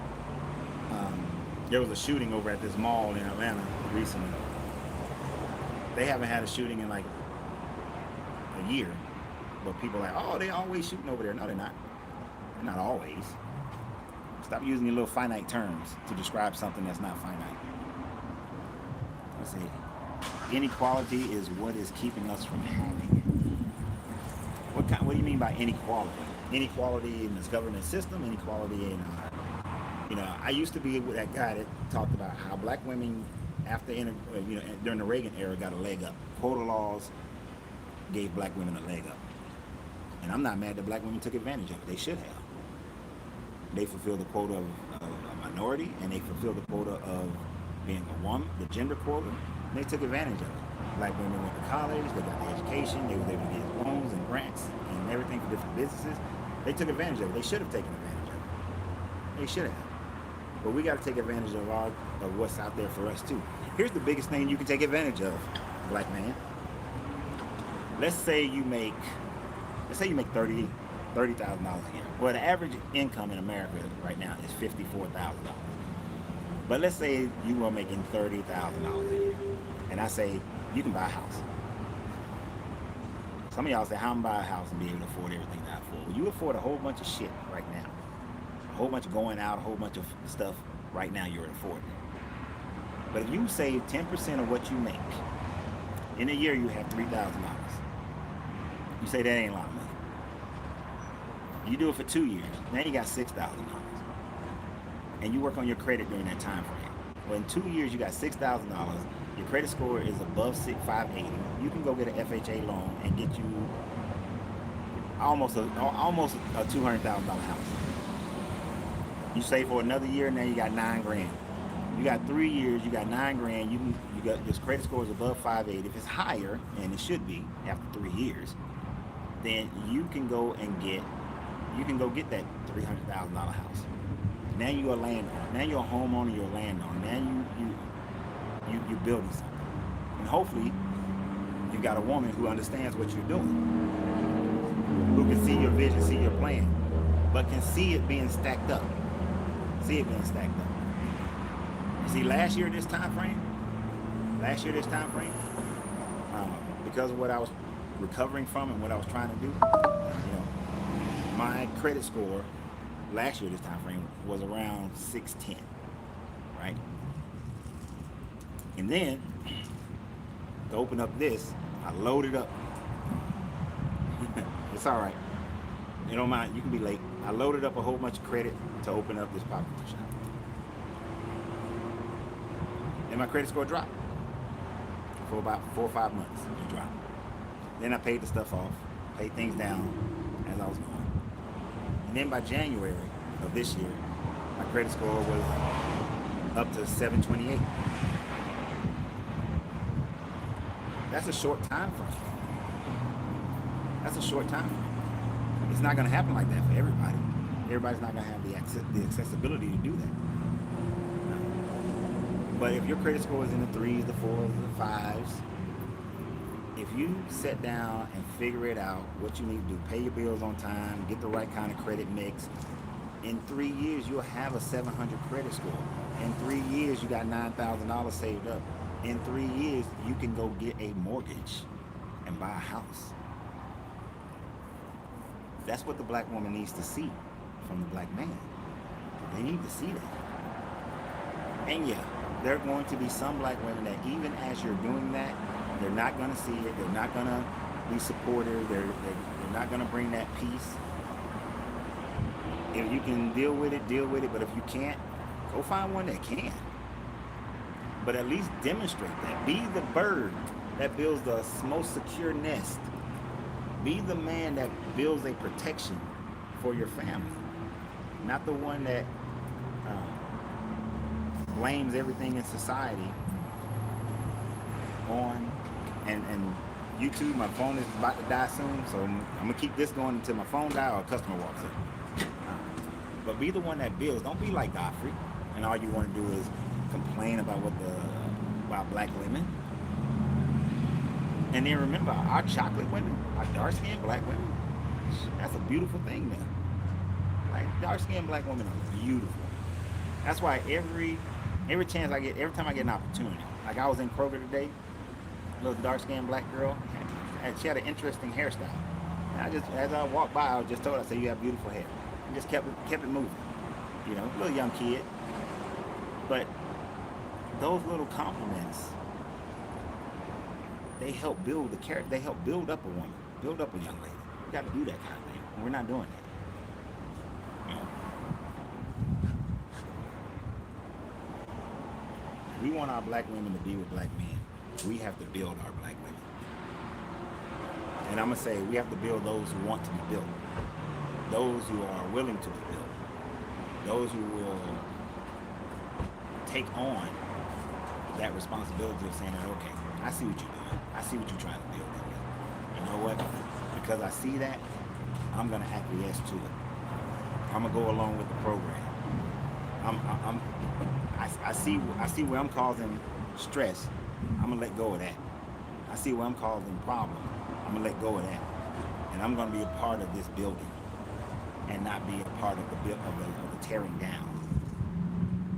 There was a shooting over at this mall in Atlanta recently. They haven't had a shooting in like a year, but people are like, oh, they're always shooting over there. No, they're not. They're not always. Stop using your little finite terms to describe something that's not finite. Let's see. Inequality is what is keeping us from having. What do you mean by inequality? Inequality in this government system, inequality in I used to be with that guy that talked about how black women during the Reagan era got a leg up. Quota laws gave black women a leg up. And I'm not mad that black women took advantage of it. They should have. They fulfilled the quota of a minority, and they fulfilled the quota of being a woman, the gender quota, and they took advantage of it. Black women went to college, they got the education, they were able to get loans and grants and everything for different businesses. They took advantage of it. They should have taken advantage of it. They should have. But we got to take advantage of what's out there for us too. Here's the biggest thing you can take advantage of, black man. Let's say you make $30,000 a year. Well, the average income in America right now is $54,000. But let's say you are making $30,000 a year, and I say you can buy a house. Some of y'all say, how am I buy a house and be able to afford everything that I afford? Well, you afford a whole bunch of shit right now. A whole bunch of going out, a whole bunch of stuff right now you're affording. But if you save 10% of what you make, in a year you have $3,000. You say that ain't a lot of money. You do it for 2 years, now you got $6,000. And you work on your credit during that time frame. Well, in 2 years you got $6,000. Your credit score is above 580. You can go get an FHA loan and get you almost a $200,000 house. You save for another year, now you got $9,000. You got 3 years, you got $9,000. You got this credit score is above 580. If it's higher, and it should be after 3 years, then you can go get that $300,000 house. Now you're a landowner. Now you're a homeowner. You're a landowner. Now you're building something, and hopefully you got a woman who understands what you're doing, who can see your vision, see your plan, but can see it being stacked up. See it being stacked up. You see, last year this time frame, because of what I was recovering from and what I was trying to do, my credit score last year this time frame was around 610, right? And then to open up this, I loaded up. It's all right. You don't mind. You can be late. I loaded up a whole bunch of credit to open up this popcorn shop, and my credit score dropped for about 4 or 5 months. It dropped. Then I paid the stuff off, paid things down as I was going. And then by January of this year, my credit score was up to 728. That's a short time frame. That's a short time frame. It's not going to happen like that for everybody. Everybody's not going to have the accessibility to do that. But if your credit score is in the 3s, the 4s, the 5s, if you sit down and figure it out, what you need to do, pay your bills on time, get the right kind of credit mix, in 3 years you'll have a 700 credit score. In 3 years you got $9,000 saved up. In 3 years you can go get a mortgage and buy a house. That's what the black woman needs to see from the black man. They need to see that. And yeah, there are going to be some black women that even as you're doing that, they're not going to see it. They're not going to be supportive. They're not going to bring that peace. If you can deal with it, deal with it. But if you can't, go find one that can. But at least demonstrate that. Be the bird that builds the most secure nest. Be the man that builds a protection for your family. Not the one that blames everything in society on, and YouTube, my phone is about to die soon, so I'm gonna keep this going until my phone dies or a customer walks in. But be the one that builds. Don't be like Godfrey, and all you want to do is complain about about black women. And then remember, our chocolate women, our dark-skinned black women, that's a beautiful thing, man. Like, dark-skinned black women are beautiful. That's why every Every chance I get, every time I get an opportunity. Like I was in Kroger today, a little dark-skinned black girl, and she had an interesting hairstyle. And I just, as I walked by, I just told her, I said, "You have beautiful hair," and just kept it moving. You know, little young kid. But those little compliments, they help build the character. They help build up a woman, build up a young lady. We got to do that kind of thing, and we're not doing that. You know? We want our black women to be with black men. We have to build our black women. And I'm going to say we have to build those who want to be built. Those who are willing to be built. Those who will take on that responsibility of saying, okay, I see what you're doing. I see what you're trying to build. You know what? Because I see that, I'm going to acquiesce to it. I'm going to go along with the program. I see where I'm causing stress. I'm gonna let go of that. I see where I'm causing problems. I'm gonna let go of that, and I'm gonna be a part of this building, and not be a part of the tearing down.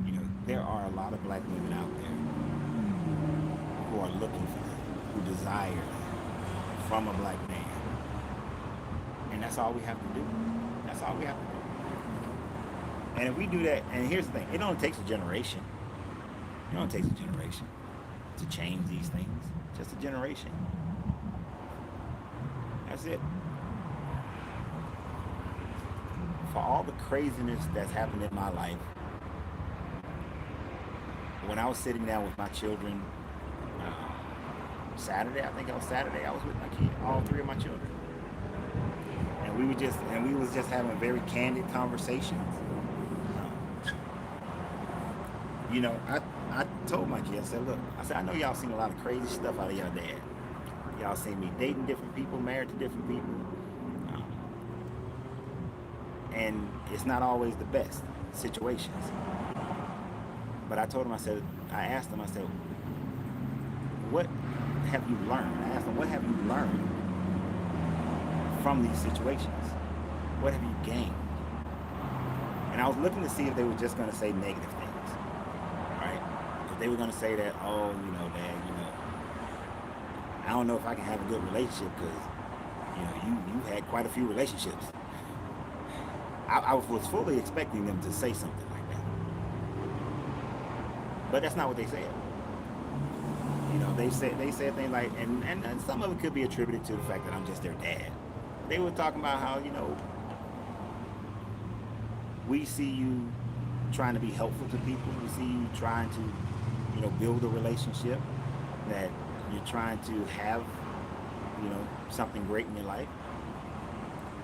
You know, there are a lot of black women out there who are looking for that, who desire that from a black man, and that's all we have to do. That's all we have to do. And if we do that, and here's the thing, it only takes a generation. It only takes a generation to change these things. Just a generation. That's it. For all the craziness that's happened in my life, when I was sitting down with my children, Saturday, I was with my kids, all three of my children. And we was just having very candid conversations. You know, I told my kids, I said, look, I know y'all seen a lot of crazy stuff out of y'all dad. Y'all seen me dating different people, married to different people. And it's not always the best situations. But I told him, I asked them, what have you learned? I asked them, what have you learned from these situations? What have you gained? And I was looking to see if they were just going to say negative things. They were going to say that, oh, you know, Dad, you know, I don't know if I can have a good relationship because, you know, you had quite a few relationships. I was fully expecting them to say something like that. But that's not what they said. You know, they said things like, and some of it could be attributed to the fact that I'm just their dad. They were talking about how, you know, we see you trying to be helpful to people. We see you trying to, you know, build a relationship, that you're trying to have, you know, something great in your life,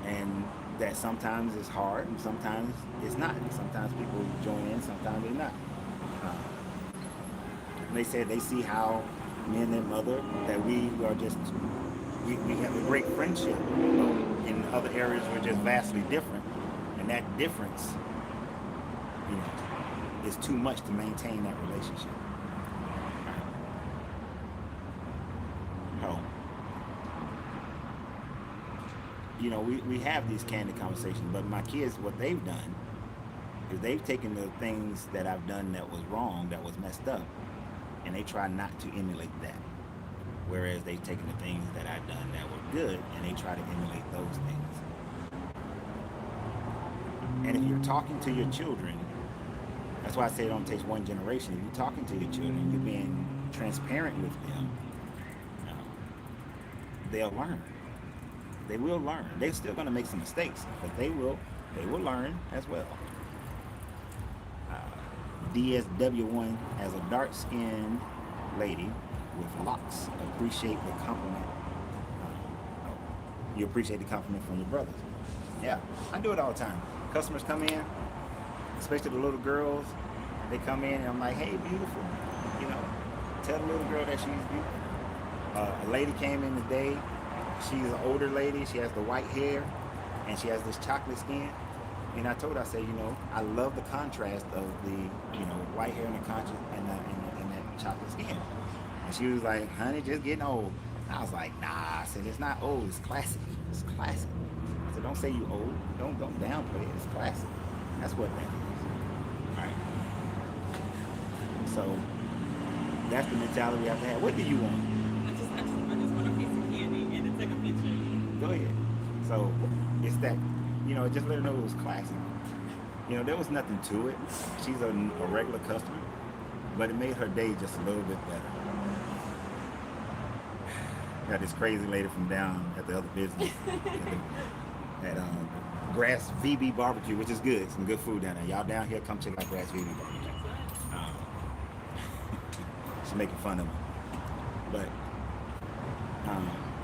and that sometimes it's hard and sometimes it's not. Sometimes people join in, sometimes they're not. They said they see how me and their mother, that we are just, we have a great friendship. You know, in other areas we're just vastly different, and that difference, you know, is too much to maintain that relationship. So, you know, we have these candid conversations, but my kids, what they've done is they've taken the things that I've done that was wrong, that was messed up, and they try not to emulate that. Whereas they've taken the things that I've done that were good, and they try to emulate those things. And if you're talking to your children, that's why I say it only takes one generation. If you're talking to your children, you're being transparent with them, they'll learn. They will learn. They're still going to make some mistakes, but they will learn as well. DSW1, as a dark-skinned lady with locks, appreciate the compliment. You appreciate the compliment from your brothers. Yeah, I do it all the time. Customers come in, especially the little girls. They come in and I'm like, hey, beautiful. You know, tell the little girl that she's beautiful. A lady came in today. She's an older lady. She has the white hair and she has this chocolate skin. And I told her, I said, you know, I love the contrast of the, you know, white hair and the contrast and that chocolate skin. And she was like, honey, just getting old. And I was like, nah. I said, it's not old. It's classic. It's classic. I said, don't say you old. Don't downplay it. It's classic. That's what that is. All right. So that's the mentality we have to have. What do you want? I just want a piece of candy and to take a picture. Go ahead. So it's that, just let her know it was classic. There was nothing to it. She's a regular customer, but it made her day just a little bit better. Got this crazy lady from down at the other business at Grass VB Barbecue, which is good. Some good food down there. Y'all down here, come check out Grass VB Barbecue. She's making fun of me. But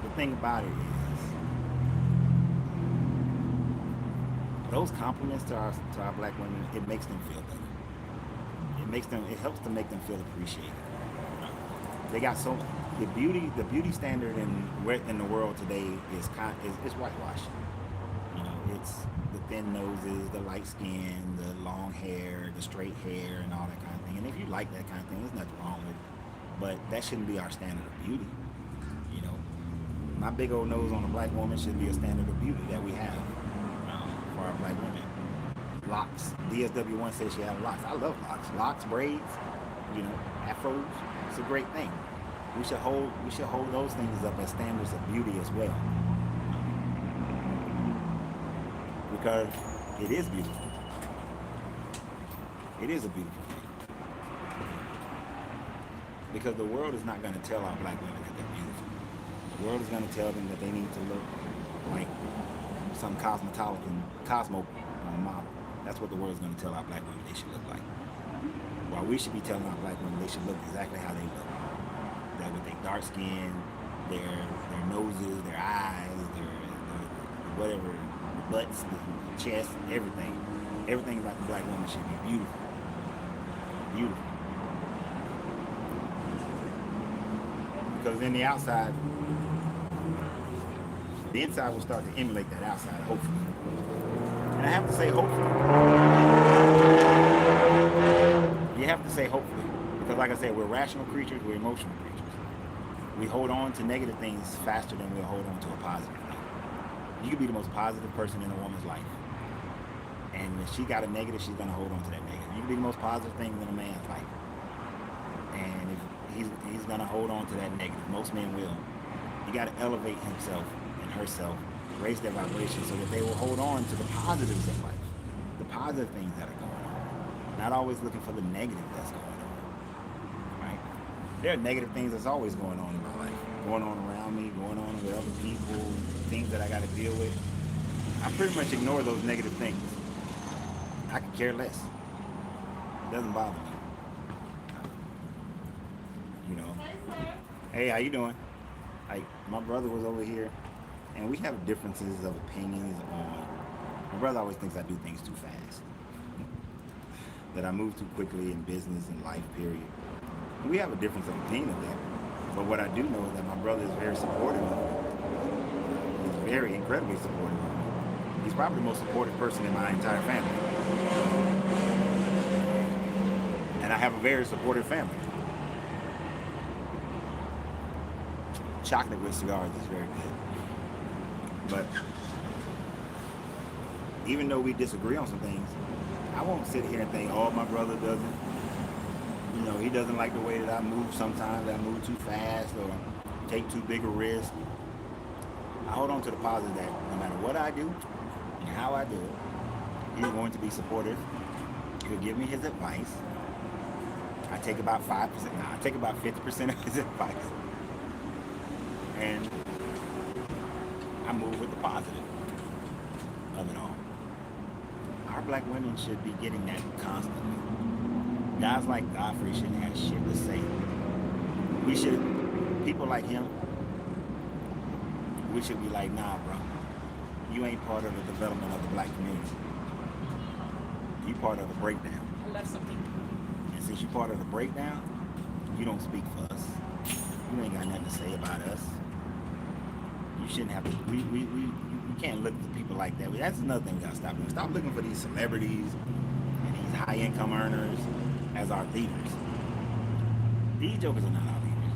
the thing about it is, those compliments to our black women, it makes them feel better. It helps to make them feel appreciated. They got the beauty standard in the world today is whitewashed. It's the thin noses, the light skin, the long hair, the straight hair, and all that kind of thing. And if you like that kind of thing, there's nothing wrong with it. But that shouldn't be our standard of beauty. My big old nose on a black woman should be a standard of beauty that we have for our black women. Locks. DSW1 says she has locks. I love locks. Locks, braids, afros. It's a great thing. We should hold those things up as standards of beauty as well. Because it is beautiful. It is a beautiful thing. Because the world is not going to tell our black women that they're beautiful. The world is going to tell them that they need to look like some Cosmo model. That's what the world is going to tell our black women they should look like. While we should be telling our black women they should look exactly how they look. That with their dark skin, their noses, their eyes, their whatever, the butts, the chest, everything. Everything about the black woman should be beautiful. Beautiful. Because then the inside will start to emulate that outside, hopefully. And I have to say hopefully. You have to say hopefully. Because like I said, we're rational creatures, we're emotional creatures. We hold on to negative things faster than we'll hold on to a positive thing. You can be the most positive person in a woman's life. And if she got a negative, she's going to hold on to that negative. You can be the most positive thing in a man's life. And if he's going to hold on to that negative. Most men will. You got to elevate himself and herself, raise their vibration so that they will hold on to the positives of life, the positive things that are going on. Not always looking for the negative that's going on. Right? There are negative things that's always going on in my life, going on around me, going on with other people, things that I got to deal with. I pretty much ignore those negative things. I could care less. It doesn't bother me. Hey, how you doing? Like, my brother was over here, and we have differences of opinions on. My brother always thinks I do things too fast, that I move too quickly in business and life, period. And we have a difference of opinion of that. But what I do know is that my brother is very supportive of me. He's very incredibly supportive of me. He's probably the most supportive person in my entire family. And I have a very supportive family. Chocolate with cigars is very good. But even though we disagree on some things, I won't sit here and think, oh, my brother doesn't. He doesn't like the way that I move sometimes. I move too fast or take too big a risk. I hold on to the positive that no matter what I do and how I do it, he's going to be supportive. He'll give me his advice. I take about 5%. I take about 50% of his advice. And I move with the positive of it all. Our black women should be getting that constantly. Guys like Godfrey shouldn't have shit to say. People like him, we should be like, nah, bro. You ain't part of the development of the black community. You part of the breakdown. I love something. And since you part of the breakdown, you don't speak for us. You ain't got nothing to say about us. You shouldn't have to. We can't look at people like that. That's another thing we gotta stop doing. Stop looking for these celebrities and these high income earners as our leaders. These jokers are not our leaders.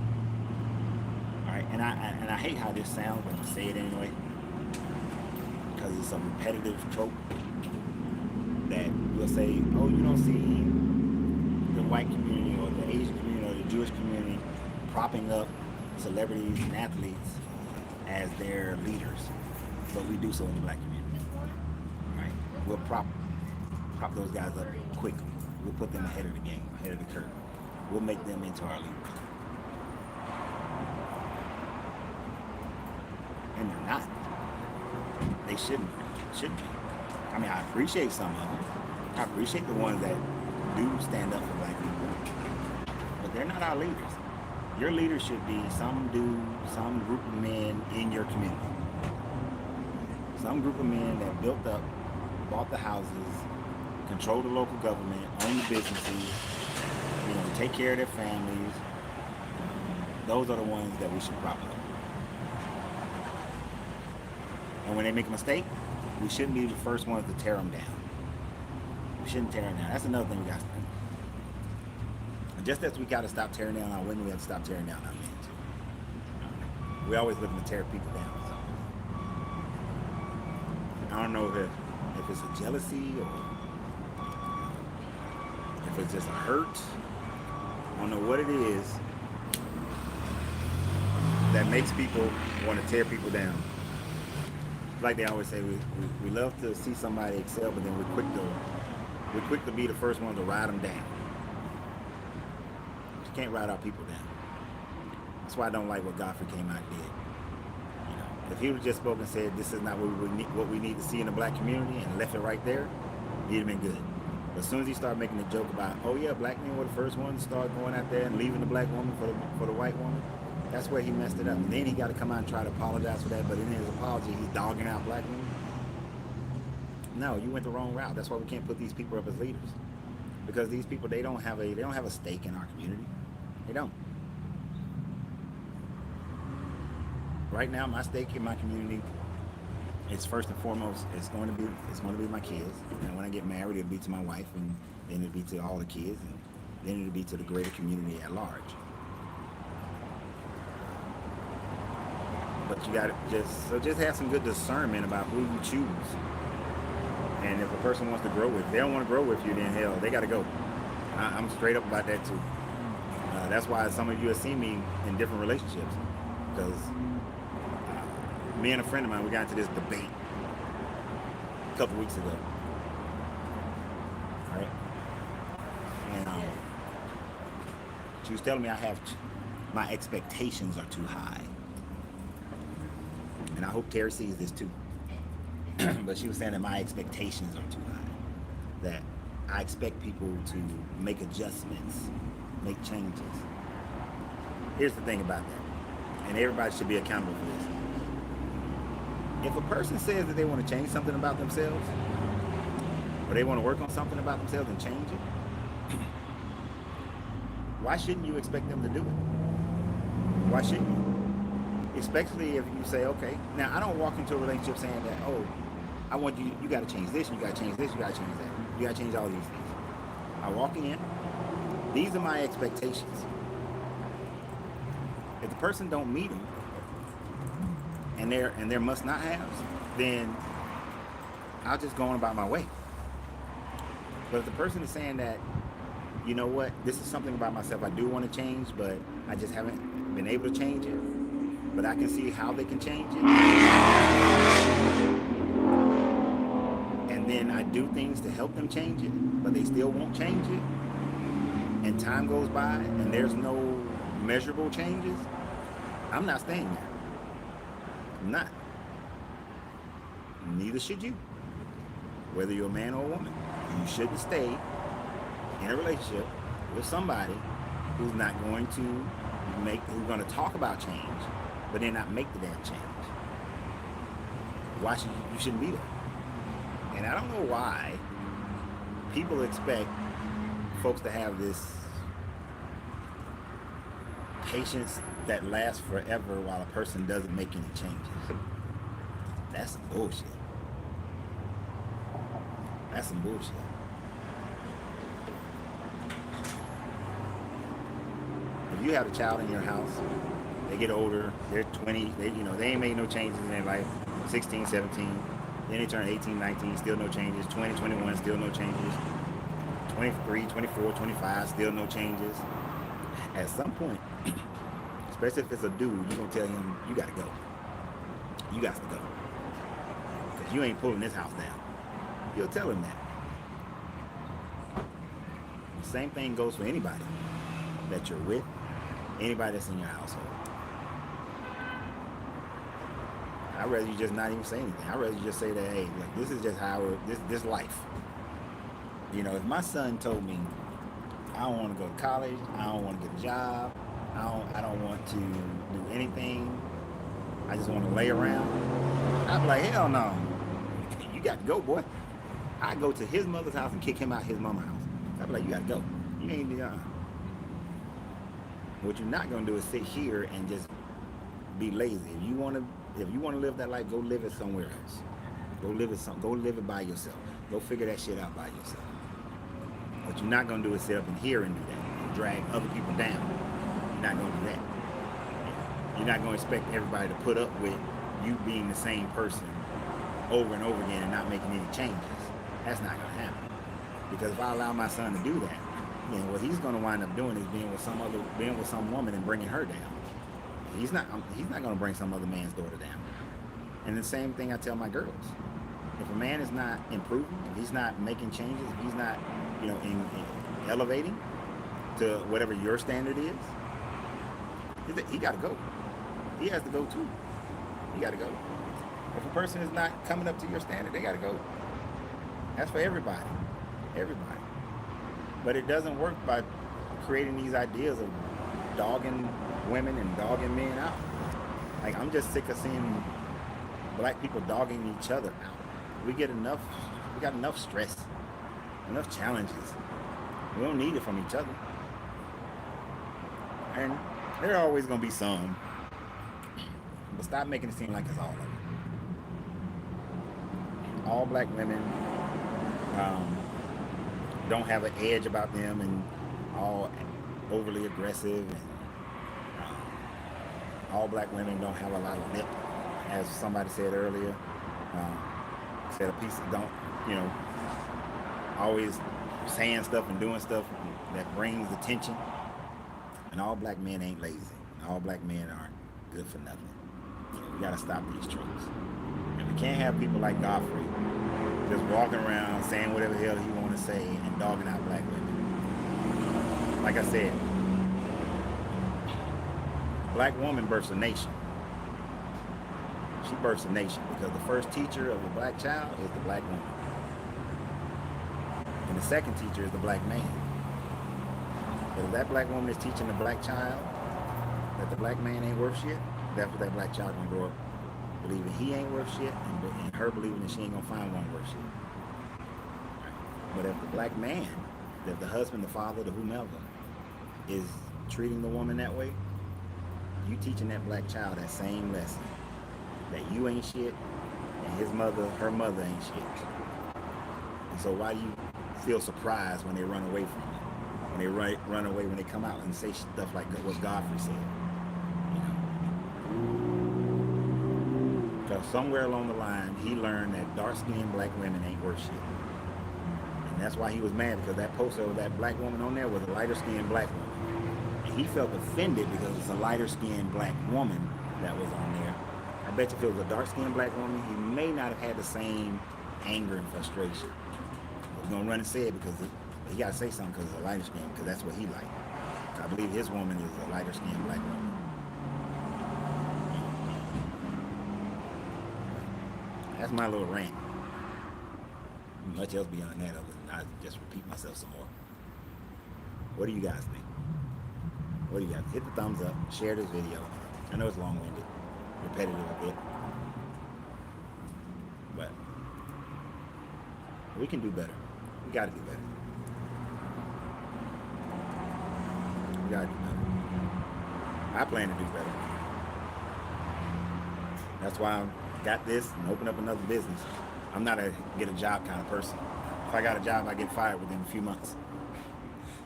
All right, and I hate how this sounds, but I'm gonna say it anyway because it's a repetitive trope that we'll say, oh, you don't see the white community or the Asian community or the Jewish community propping up celebrities and athletes as their leaders, but we do so in the black community. Right? We'll prop those guys up quickly. We'll put them ahead of the game, ahead of the curve. We'll make them into our leaders. And they're not. They shouldn't be. I mean, I appreciate some of them. I appreciate the ones that do stand up for black people. But they're not our leaders. Your leader should be some dude, some group of men in your community. Some group of men that built up, bought the houses, control the local government, own the businesses, take care of their families. Those are the ones that we should prop up. And when they make a mistake, we shouldn't be the first ones to tear them down. We shouldn't tear them down. That's another thing we got to do. And just as we got to stop tearing down our women, we have to stop tearing down our men too. We're always looking to tear people down. So I don't know if it's a jealousy or if it's just a hurt. I don't know what it is that makes people want to tear people down. Like they always say, we love to see somebody excel, but then we're quick to be the first one to ride them down. You can't ride our people down. That's why I don't like what Godfrey came out and did. If he would have just spoken and said, this is not what we need to see in the black community, and left it right there, he'd have been good. But as soon as he started making a joke about, oh yeah, black men were the first ones to start going out there and leaving the black woman for the white woman, that's where he messed it up. And then he got to come out and try to apologize for that, but in his apology, he's dogging out black women. No, you went the wrong route. That's why we can't put these people up as leaders. Because these people, they don't have a stake in our community. They don't. Right now, my stake in my community, it's first and foremost, it's going to be my kids. And when I get married, it'll be to my wife, and then it'll be to all the kids, and then it'll be to the greater community at large. But you got to just have some good discernment about who you choose. And if a person wants to grow with, if they don't want to grow with you, then hell, they got to go. I'm straight up about that too. That's why some of you have seen me in different relationships, because me and a friend of mine, we got into this debate a couple weeks ago, right? And she was telling me my expectations are too high. And I hope Terry sees this too. But she was saying that my expectations are too high. That I expect people to make adjustments, make changes. Here's the thing about that, and everybody should be accountable for this. If a person says that they want to change something about themselves, or they want to work on something about themselves and change it, why shouldn't you expect them to do it? Why shouldn't you? Especially if you say, okay, now I don't walk into a relationship saying that, oh, I want you got to change this, you got to change this, you got to change that. You got to change all these things. I walk in, these are my expectations. If the person don't meet them, and they're must not haves, then I'll just go on about my way. But if the person is saying that, you know what, this is something about myself I do want to change, but I just haven't been able to change it, but I can see how they can change it, and then I do things to help them change it, but they still won't change it, and time goes by and there's no measurable changes, I'm not staying there. I'm not. Neither should you. Whether you're a man or a woman, you shouldn't stay in a relationship with somebody who's not going to who's going to talk about change, but then not make the damn change. Why should you shouldn't be there? And I don't know why people expect folks to have this patience that lasts forever while a person doesn't make any changes. That's some bullshit. That's some bullshit. If you have a child in your house, they get older, they're 20, they ain't made no changes in their life, 16, 17, then they turn 18, 19, still no changes, 20, 21, still no changes. 23, 24, 25, still no changes. At some point, especially if it's a dude, you're going to tell him, you got to go. You got to go. Because you ain't pulling this house down. You'll tell him that. The same thing goes for anybody that you're with, anybody that's in your household. I'd rather you just not even say anything. I'd rather you just say that, hey, look, this is just how this life. You know, if my son told me, I don't want to go to college, I don't want to get a job, I don't want to do anything, I just want to lay around, I'd be like, hell no. You got to go, boy. I'd go to his mother's house and kick him out his mama's house. I'd be like, you got to go. You ain't what you're not going to do is sit here and just be lazy. If you want to live that life, go live it somewhere else. Go live it by yourself. Go figure that shit out by yourself. What you're not going to do is sit up in here and do that and drag other people down. You're not going to do that. You're not going to expect everybody to put up with you being the same person over and over again and not making any changes. That's not going to happen. Because if I allow my son to do that, then what he's going to wind up doing is being with some woman and bringing her down. He's not going to bring some other man's daughter down. And the same thing I tell my girls. If a man is not improving, if he's not making changes, if he's not, in elevating to whatever your standard is, he got to go. He has to go too. He got to go. If a person is not coming up to your standard, they got to go. That's for everybody. Everybody. But it doesn't work by creating these ideas of dogging women and dogging men out. Like, I'm just sick of seeing black people dogging each other out. We got enough stress, enough challenges. We don't need it from each other. And there are always going to be some. But stop making it seem like it's all of them. All black women don't have an edge about them and all overly aggressive. And all black women don't have a lot of lip, as somebody said earlier. Said a piece of always saying stuff and doing stuff that brings attention. And all black men ain't lazy. All black men aren't good for nothing. We gotta stop these tropes. And we can't have people like Godfrey just walking around saying whatever the hell he want to say and dogging out black women. Like I said, black woman births a nation. She births a nation because the first teacher of the black child is the black woman. And the second teacher is the black man. But if that black woman is teaching the black child that the black man ain't worth shit, that's what that black child gonna grow up believing he ain't worth shit, and her believing that she ain't gonna find one worth shit. But if the black man, if the husband, the father, the whomever, is treating the woman that way, you teaching that black child that same lesson. That you ain't shit, and her mother ain't shit. And so why do you feel surprised when they run away from you? When they run away, when they come out and say stuff like what Godfrey said? Because somewhere along the line, he learned that dark-skinned black women ain't worth shit. And that's why he was mad, because that poster of that black woman on there was a lighter-skinned black woman. And he felt offended because it's a lighter-skinned black woman that was on there. I bet you if it was a dark-skinned black woman, he may not have had the same anger and frustration. He's going to run and say it because he got to say something because it's a lighter skin, because that's what he liked. I believe his woman is a lighter-skinned black woman. That's my little rant. Much else beyond that other than I just repeat myself some more. What do you guys think? What do you guys? Hit the thumbs up. Share this video. I know it's long-winded. Repetitive a bit, but we can do better. We got to do better. We got to do better. I plan to do better. That's why I got this and open up another business. I'm not a get a job kind of person. If I got a job, I get fired within a few months.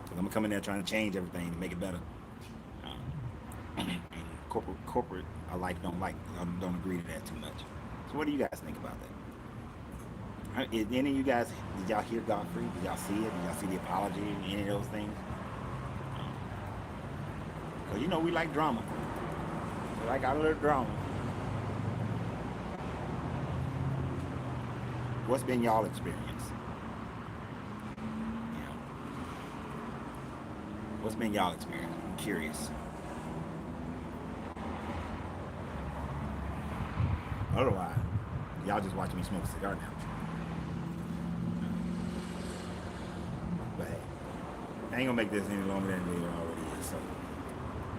Because I'm gonna come in there trying to change everything to make it better. Corporate I don't agree to that too much. So what do you guys think about that? Any of you guys, did y'all hear Godfrey? Did y'all see it? Did y'all see the apology? Any of those things? Because you know we like drama. We like our little drama. What's been y'all experience? What's been y'all experience? I'm curious. Otherwise, y'all just watching me smoke a cigar now. But hey, I ain't gonna make this any longer than it already is. So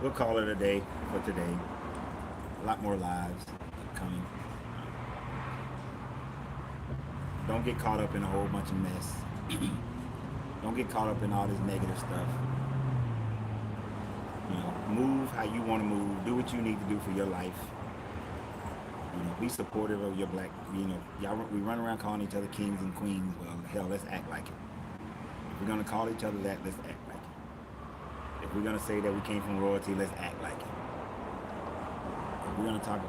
we'll call it a day for today. A lot more lives coming. Don't get caught up in a whole bunch of mess. Don't get caught up in all this negative stuff. You know, move how you want to move. Do what you need to do for your life. You know, be supportive of your black. You know, we run around calling each other kings and queens. Well, hell, let's act like it. If we're gonna call each other that, let's act like it. If we're gonna say that we came from royalty, let's act like it. If we're gonna talk,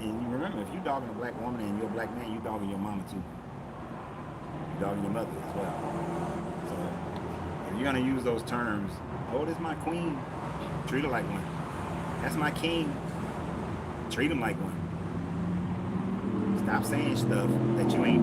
and you remember, if you dogging a black woman and you're a black man, you dogging your mama too. You dogging your mother as well. So if you're gonna use those terms, oh, this is my queen. Treat her like one. That's my king. Treat him like one. Stop saying stuff that you ain't doing.